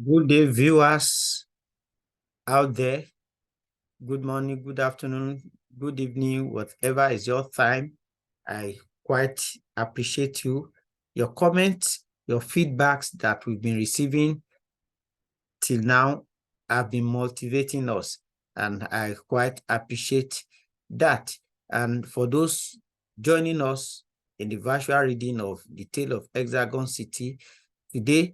Good day, viewers out there. Good morning, good afternoon, good evening, whatever is your time. I quite appreciate your comments, your feedbacks that we've been receiving till now have been motivating us, and I quite appreciate that. And for those joining us in the virtual reading of the Tale of Hexagon City today,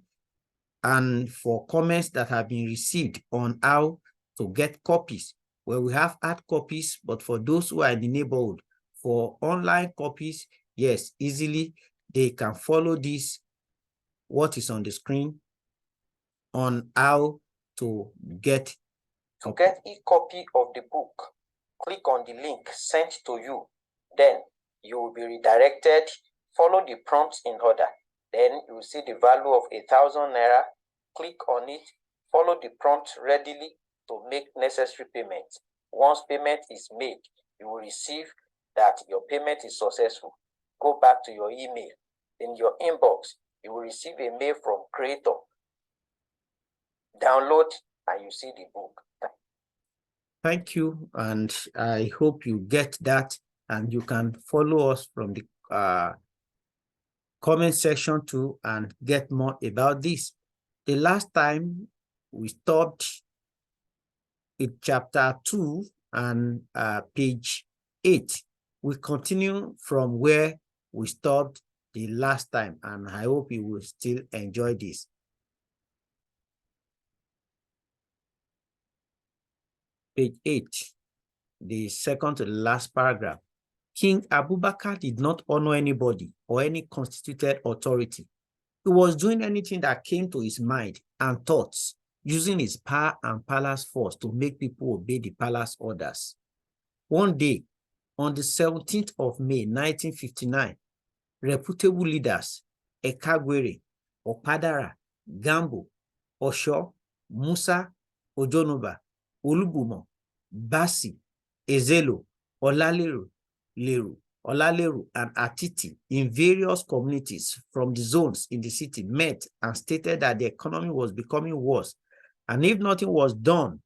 and for comments that have been received on how to get copies. Well, we have hard copies, but for those who are in the neighborhood, for online copies, yes, easily, they can follow this, what is on the screen, on how to get. To get a copy of the book, click on the link sent to you. Then you will be redirected. Follow the prompts in order. Then you will see the value of 1,000 naira. Click on it. Follow the prompt readily to make necessary payments. Once payment is made, you will receive that your payment is successful. Go back to your email. In your inbox, you will receive a mail from creator. Download and you see the book. Thank you, and I hope you get that, and you can follow us from the comment section too and get more about this. The last time we stopped in chapter 2 and page 8. We continue from where we stopped the last time, and I hope you will still enjoy this. Page 8, the second to the last paragraph. King Abubakar did not honor anybody or any constituted authority. He was doing anything that came to his mind and thoughts, using his power and palace force to make people obey the palace orders. One day, on the 17th of May, 1959, reputable leaders, Ekagwere, Opadara, Gambo, Osho, Musa, Ojonuba, Olubumo, Basi, Ezelo, Olaleru, and Atiti in various communities from the zones in the city met and stated that the economy was becoming worse, and if nothing was done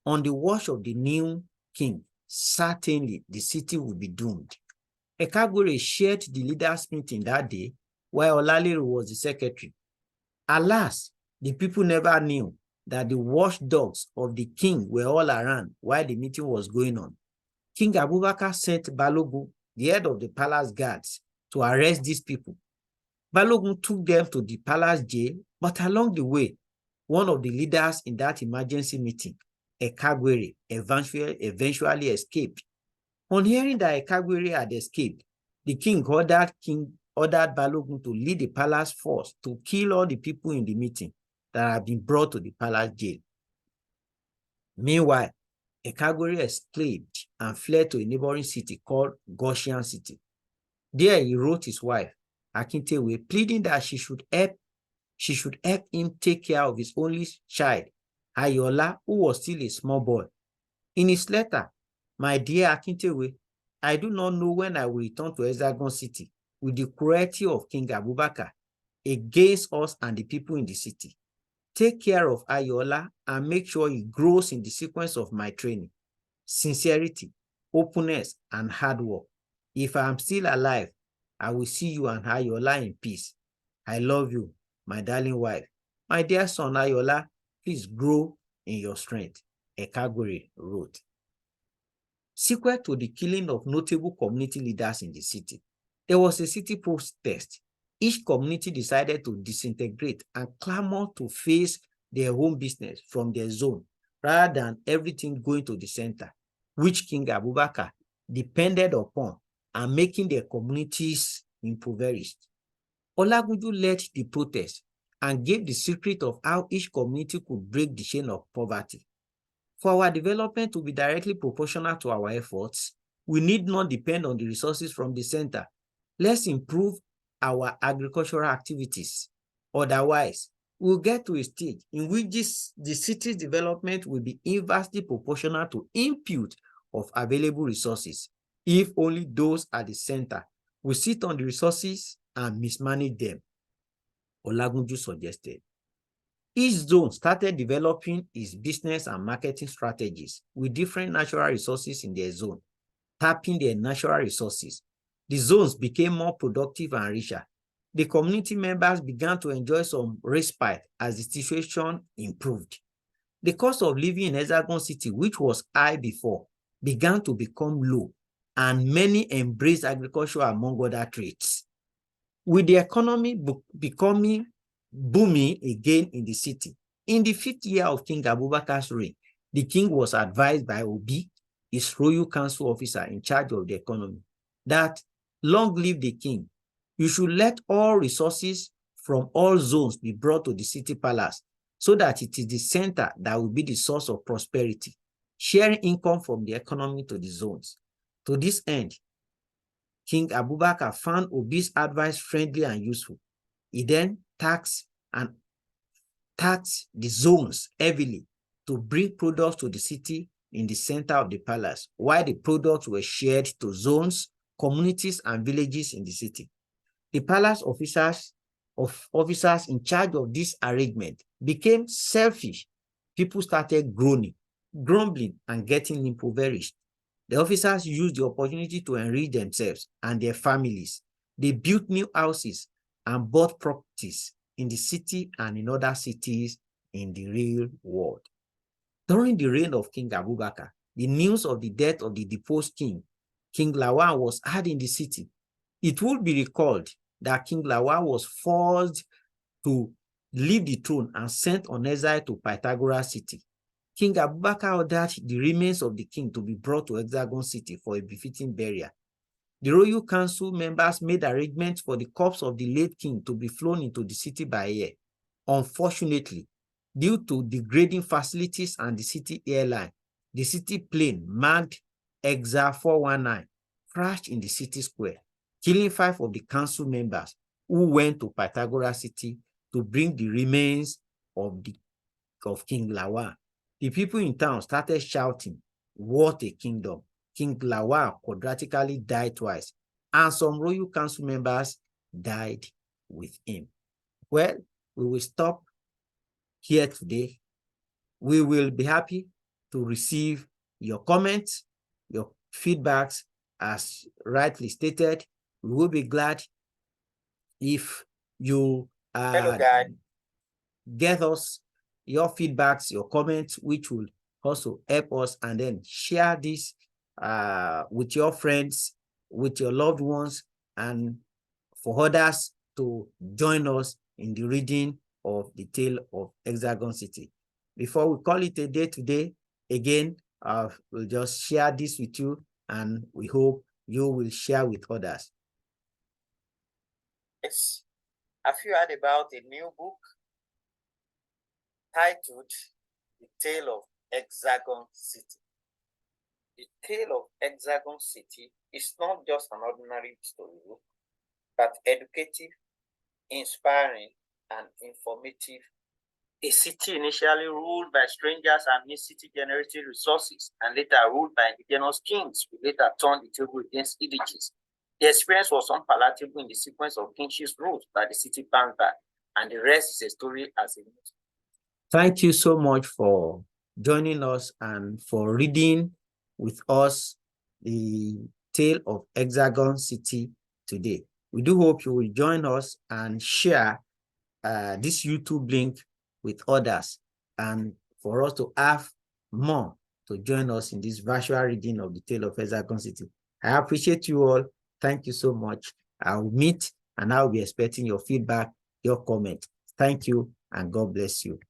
on the watch of the new king, certainly the city would be doomed. Ekagwere shared the leaders' meeting that day, while Olaleru was the secretary. Alas, the people never knew that the watchdogs of the king were all around while the meeting was going on. King Abubakar sent Balogun, the head of the palace guards, to arrest these people. Balogun took them to the palace jail, but along the way, one of the leaders in that emergency meeting, Ekagwere, eventually escaped. On hearing that Ekagwere had escaped, the king ordered Balogun to lead the palace force to kill all the people in the meeting that had been brought to the palace jail. Meanwhile, Ekagwere escaped and fled to a neighboring city called Goshen City. There he wrote his wife, Akintewe, pleading that she should help him take care of his only child, Ayola, who was still a small boy. In his letter, my dear Akintewe, I do not know when I will return to Hexagon City with the cruelty of King Abubakar against us and the people in the city. Take care of Ayola and make sure he grows in the sequence of my training. Sincerity, openness, and hard work. If I am still alive, I will see you and Ayola in peace. I love you, my darling wife. My dear son Ayola, please grow in your strength, Ekagwere wrote. Sequel to the killing of notable community leaders in the city, there was a city protest. Each community decided to disintegrate and clamor to face their own business from their zone, rather than everything going to the center, which King Abubakar depended upon and making their communities impoverished. Olagunju led the protest and gave the secret of how each community could break the chain of poverty. For our development to be directly proportional to our efforts, we need not depend on the resources from the center. Let's improve our agricultural activities. Otherwise, we'll get to a stage in which the city's development will be inversely proportional to input of available resources, if only those at the center will sit on the resources and mismanage them, Olagunju suggested. Each zone started developing its business and marketing strategies with different natural resources in their zone, tapping their natural resources. The zones became more productive and richer. The community members began to enjoy some respite as the situation improved. The cost of living in Hexagon City, which was high before, began to become low, and many embraced agriculture among other trades. With the economy becoming booming again in the city, in the 5th year of King Abubakar's reign, the king was advised by Obi, his royal council officer in charge of the economy, that long live the king, you should let all resources from all zones be brought to the city palace so that it is the center that will be the source of prosperity, sharing income from the economy to the zones. To this end, King Abubakar found Obi's advice friendly and useful. He then taxed the zones heavily to bring products to the city in the center of the palace, while the products were shared to zones, communities, and villages in the city. The palace officers in charge of this arrangement became selfish. People started groaning, grumbling, and getting impoverished. The officers used the opportunity to enrich themselves and their families. They built new houses and bought properties in the city and in other cities in the real world. During the reign of King Abubakar, the news of the death of the deposed king, King Lawal, was heard in the city. It would be recalled that King Lawal was forced to leave the throne and sent on exile to Pythagoras City. King Abubakar ordered the remains of the king to be brought to Hexagon City for a befitting burial. The royal council members made arrangements for the corpse of the late king to be flown into the city by air. Unfortunately, due to degrading facilities and the city airline, the city plane marked Hexa 419 crashed in the city square, killing 5 of the council members who went to Pythagoras City to bring the remains of King Lawal. The people in town started shouting, "What a kingdom! King Lawal quadratically died twice," and some royal council members died with him. Well, we will stop here today. We will be happy to receive your comments, your feedbacks, as rightly stated. We will be glad if you get us your feedbacks, your comments, which will also help us, and then share this with your friends, with your loved ones, and for others to join us in the reading of the tale of Hexagon City. Before we call it a day today, again, we'll just share this with you, and we hope you will share with others. Yes. Have you heard about a new book titled The Tale of Hexagon City? The Tale of Hexagon City is not just an ordinary storybook, but educative, inspiring, and informative. A city initially ruled by strangers and city-generated resources, and later ruled by indigenous kings, who later turned the table against indigenous. The experience was unpalatable in the sequence of kingships ruled by the city boundary, and the rest is a story as a myth. Thank you so much for joining us and for reading with us the tale of Hexagon City today. We do hope you will join us and share this YouTube link with others, and for us to have more to join us in this virtual reading of the tale of Hexagon City. I appreciate you all. Thank you so much. I'll meet and I'll be expecting your feedback, your comment. Thank you, and God bless you.